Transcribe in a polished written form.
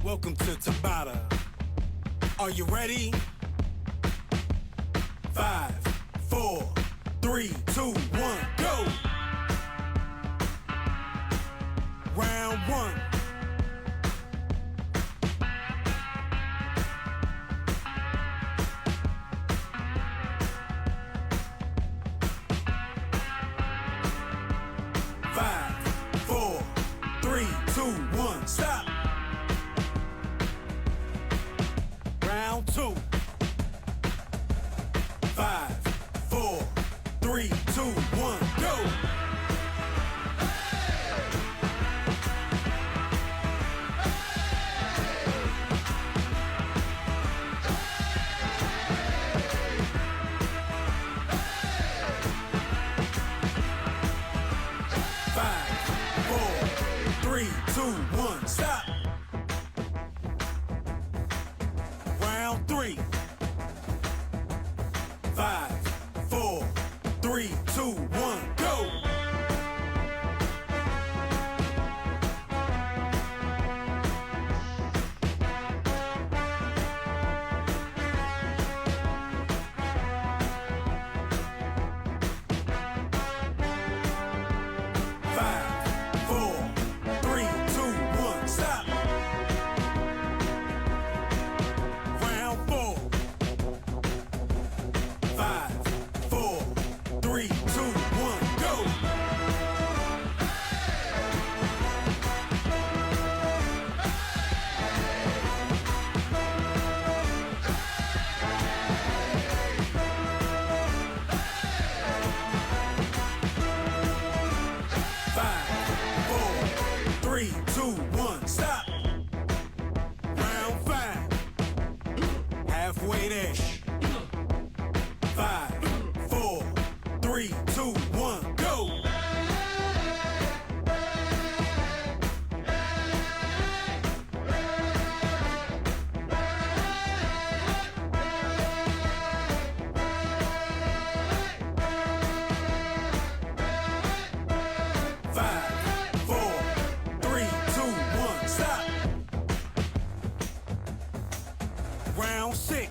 Welcome to Tabata. Are you ready? 5, 4, 3, 2, 1, go! Round 1. Stop. Round 2. 5, 4, 3, 2, 1, go. 3, 2, 1, stop. Round 3. 5, 4, 3, 2, 1, go. Three, two, one, stop. Round 5. Halfway there. 5, 4, 3, 2, 1, go. 6.